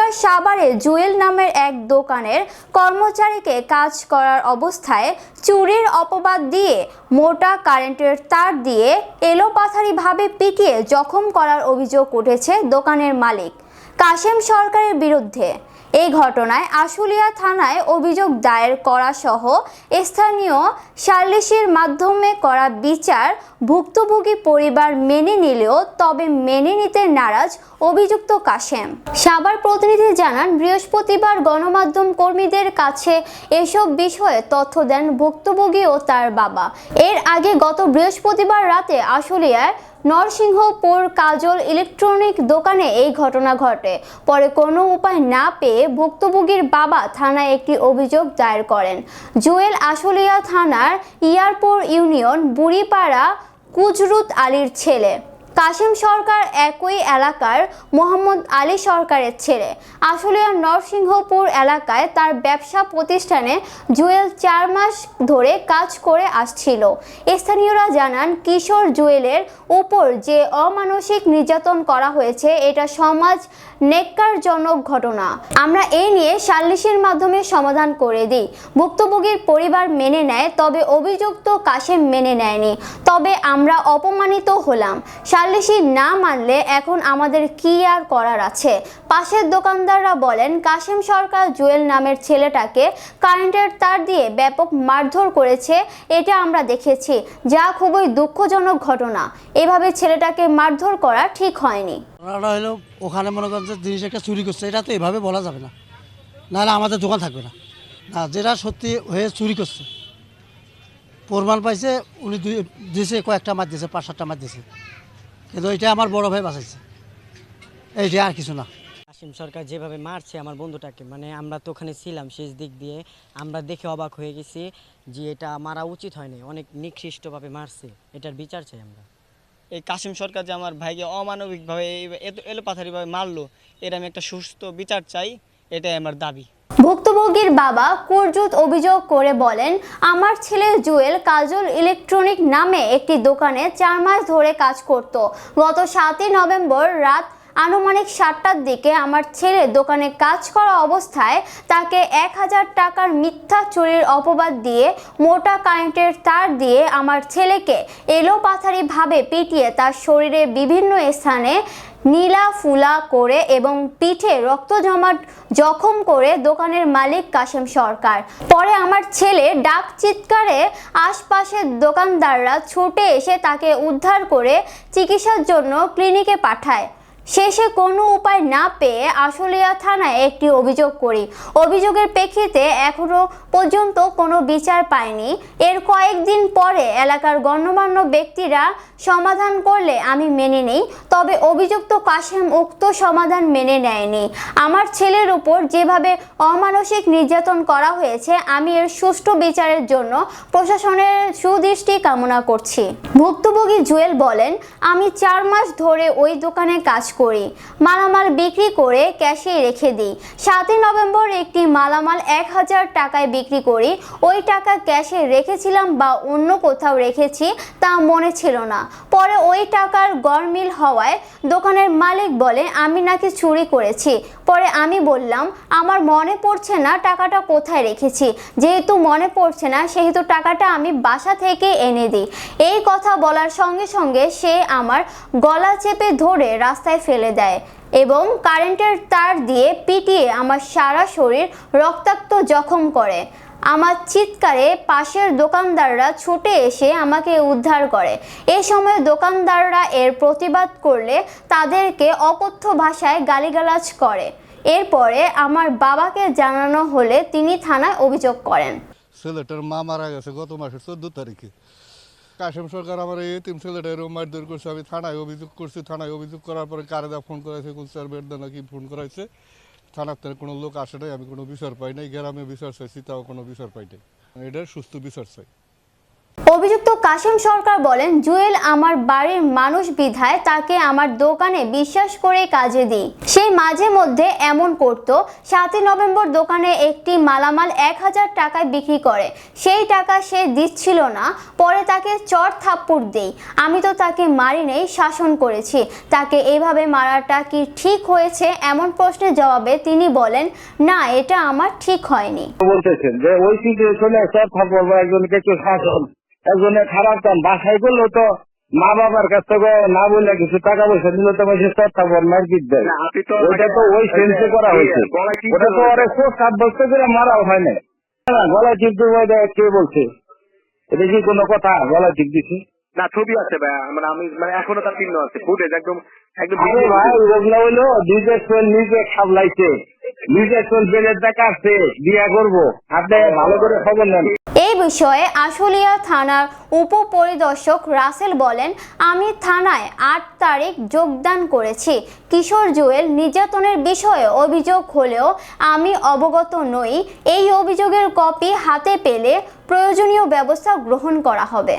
বুধবার সাভারে জুয়েল নামের এক দোকানের কর্মচারীকে কাজ করার অবস্থায় চুরির অপবাদ দিয়ে মোটা কারেন্টের তার দিয়ে এলোপাথারিভাবে পিটিয়ে জখম করার অভিযোগ উঠেছে দোকানের মালিক কাশেম সরকারের বিরুদ্ধে। এই ঘটনায় আশুলিয়া থানায় অভিযোগ দায়ের করা সহ স্থানীয় সালিসির মাধ্যমে করা বিচার ভুক্তভোগী পরিবার মেনে নিলেও তবে মেনে নিতে নারাজ অভিযুক্ত কাশেম। সাভার প্রতিনিধি জানান, বৃহস্পতিবার গণমাধ্যম কর্মীদের কাছে এসব বিষয়ে তথ্য দেন ভুক্তভোগী ও তার বাবা। এর আগে গত বৃহস্পতিবার রাতে আশুলিয়ায় নরসিংহপুর কাজল ইলেকট্রনিক দোকানে এই ঘটনা ঘটে। পরে কোনো উপায় না পেয়ে ভুক্তভোগীর বাবা থানায় একটি অভিযোগ দায়ের করেন। জুয়েল আশুলিয়া থানার ইয়ারপুর ইউনিয়ন বুড়িপাড়া কুজরুত আলীর ছেলে। কাশেম সরকার একই এলাকার মোহাম্মদ আলী সরকারের ছেলে। আশুলিয়ার নরসিংহপুর এলাকায় তার ব্যবসা প্রতিষ্ঠানে জুয়েল 4 মাস ধরে কাজ করে আসছিল। স্থানীয়রা জানান, কিশোর জুয়েলের উপর যে অমানসিক নির্যাতন করা হয়েছে এটা সমাজ ন্যাক্কারজনক ঘটনা। আমরা এ নিয়ে সালিসির মাধ্যমে সমাধান করে দিই। ভুক্তভোগীর পরিবার মেনে নেয়, তবে অভিযুক্ত কাশেম মেনে নেয়নি। তবে আমরা অপমানিত হলাম। সালিসি না মানলে এখন আমাদের কি আর করার আছে। পাশের দোকানদাররা বলেন, কাশেম সরকার জুয়েল নামের ছেলেটাকে কারেন্টের তার দিয়ে ব্যাপক মারধর করেছে, এটা আমরা দেখেছি, যা খুবই দুঃখজনক ঘটনা। এভাবে ছেলেটাকে মারধর করা ঠিক হয়নি। হলো ওখানে মনে করেন যে জিনিস একটা চুরি করছে, এটা তো এভাবে বলা যাবে না, নাহলে আমাদের দোকান থাকবে না। না, যেটা সত্যি হয়ে চুরি করছে প্রমাণ পাইছে, উনি দিয়েছে, কয়েকটা মাছ দিয়েছে, 5-7টা মাছ দিয়েছে, কিন্তু এটা আমার বড় ভাই বাঁচাইছে, এইটা আর কিছু না। কাশেম সরকার যেভাবে মারছে আমার বন্ধুটাকে, মানে আমরা তো ওখানে ছিলাম, শেষ দিক দিয়ে আমরা দেখে অবাক হয়ে গেছি যে এটা মারা উচিত হয়নি, অনেক নিকৃষ্টভাবে মারছে, এটার বিচার চাই আমরা। এই কাশেম সরকার যে আমার ভাইকে অমানবিকভাবে এলোপাথারিভাবে মারলো, এর আমি একটা সুস্থ বিচার চাই, এটাই আমার দাবি। ভুক্তভোগীর বাবা কুরজুত অভিযোগ করে বলেন, আমার ছেলে জুয়েল কাজল ইলেকট্রনিক নামে একটি দোকানে 4 মাস ধরে কাজ করত। গত 7ই নভেম্বর রাত আনুমানিক 7টার দিকে আমার ছেলে দোকানে কাজ করা অবস্থায় তাকে 1000 টাকার মিথ্যা চুরির অপবাদ দিয়ে মোটা কারেন্টের তার দিয়ে আমার ছেলেকে এলোপাথারিভাবে পিটিয়ে তার শরীরে বিভিন্ন স্থানে নীলা ফুলা করে এবং পিঠে রক্ত জমাট জখম করে দোকানের মালিক কাশেম সরকার। পরে আমার ছেলে ডাক চিৎকারে আশপাশের দোকানদাররা ছুটে এসে তাকে উদ্ধার করে চিকিৎসার জন্য ক্লিনিকে পাঠায়। শেষে কোনো উপায় না পেয়ে আশুলিয়া থানায় একটি অভিযোগ করি। অভিযোগের প্রেক্ষিতে এখনো পর্যন্ত কোনো বিচার পায়নি। এর কয়েকদিন পরে এলাকার গণ্যমান্য ব্যক্তিরা সমাধান করলে আমি মেনে নিই, তবে অভিযুক্ত কাশেম উক্ত সমাধান মেনে নেয়নি। আমার ছেলের উপর যেভাবে অমানসিক নির্যাতন করা হয়েছে, আমি এর সুষ্ঠু বিচারের জন্য প্রশাসনের সুদৃষ্টি কামনা করছি। ভুক্তভোগী জুয়েল বলেন, আমি 4 মাস ধরে ওই দোকানে কাজ করি, মালামাল বিক্রি করে ক্যাশে রেখে দিই। 7ই নভেম্বর একটি মালামাল 1000 টাকায় বিক্রি করি। ওই টাকা ক্যাশে রেখেছিলাম বা অন্য কোথাও রেখেছি তা মনে ছিল না। পরে ওই টাকার গরমিল হওয়ায় দোকানের মালিক বলে আমি নাকি চুরি করেছি। পরে আমি বললাম, আমার মনে পড়ছে না টাকাটা কোথায় রেখেছি, যেহেতু মনে পড়ছে না সেহেতু টাকাটা আমি বাসা থেকে এনে দিই। এই কথা বলার সঙ্গে সঙ্গে সে আমার গলা চেপে ধরে রাস্তায় ফেলে দেয় এবং কারেন্টের তার দিয়ে পিটিয়ে আমার সারা শরীর রক্তাক্ত জখম করে। আমার চিৎকারে পাশের দোকানদাররা ছুটে এসে আমাকে উদ্ধার করে। এই সময় দোকানদাররা এর প্রতিবাদ করলে তাদেরকে অকথ্য ভাষায় গালিগালাজ করে। এরপরে আমার বাবাকে জানানো হলে তিনি থানায় অভিযোগ করেন। ছেলেটার মা মারা গেছে গত মাসের 14 তারিখে। কাশেম সরকার আমার এই এতিম ছেলেটা এরকম মারধর করছে, আমি থানায় অভিযোগ করছি। থানায় অভিযোগ করার পরে কারেদা ফোন করাইছে, কুলচার বেড়দা নাকি ফোন করাইছে। থানার থেকে কোনো লোক আসে নাই, আমি কোনো বিচার পাই নাই। গ্রামে বিচার চাইছি, তাও কোনো বিচার পাই নাই। এটার সুস্থ বিচার চাই। অভিযুক্ত কাশেম সরকার বলেন, জুয়েল আমার বাড়ির মানুষ বিধায় তাকে আমার দোকানে বিশ্বাস করে কাজে দিই। সে মাঝে মধ্যে এমন করত, 7ই নভেম্বর দোকানে একটি মালামাল 1000 টাকায় বিক্রি করে, সেই টাকা সে দিচ্ছিল না, পরে তাকে চড় থাপ্পড় দেই। আমি তো তাকে মারি নেই, শাসন করেছি। তাকে এইভাবে মারাটা কি ঠিক হয়েছে? এমন প্রশ্নের জবাবে তিনি বলেন, না, এটা আমার ঠিক হয়নি। বলতেছেন যে ওই সিচুয়েশনে চড় থাপ্পড় বা একজনকে একটু শাসন, একজনের খারাপ কাম বাসায় করলো তো মা বাবার কাছ থেকে না বললে কিছু টাকা পয়সা দিলে তো চড় থাপ্পড় মারপিট দেয়। ওইটা তো ওই সেন্সে করা হয়েছে, ওটা তো আরে সাব্যস্ত করে মারাও হয় না। গলায় টিপ দেবে কে বলছে? এটা কি কোনো কথা? গলায় টিপ দিছে না, ছবি আছে ভাই, মানে আমি মানে এখনো তার চিহ্ন আছে, ফুটেজ একদম একদম। আরে ভাই, ওগুলা হইলো নিজে সামলাইছে, নিজে জেলের টাকা আসছে, বিয়া করবো। আপনি ভালো করে খবর নেন। এই বিষয়ে আশুলিয়া থানার উপপরিদর্শক রাসেল বলেন, আমি থানায় 8 তারিখ যোগদান করেছি। কিশোর জুয়েল নির্যাতনের বিষয়ে অভিযোগ হলেও আমি অবগত নই। এই অভিযোগের কপি হাতে পেলে প্রয়োজনীয় ব্যবস্থা গ্রহণ করা হবে।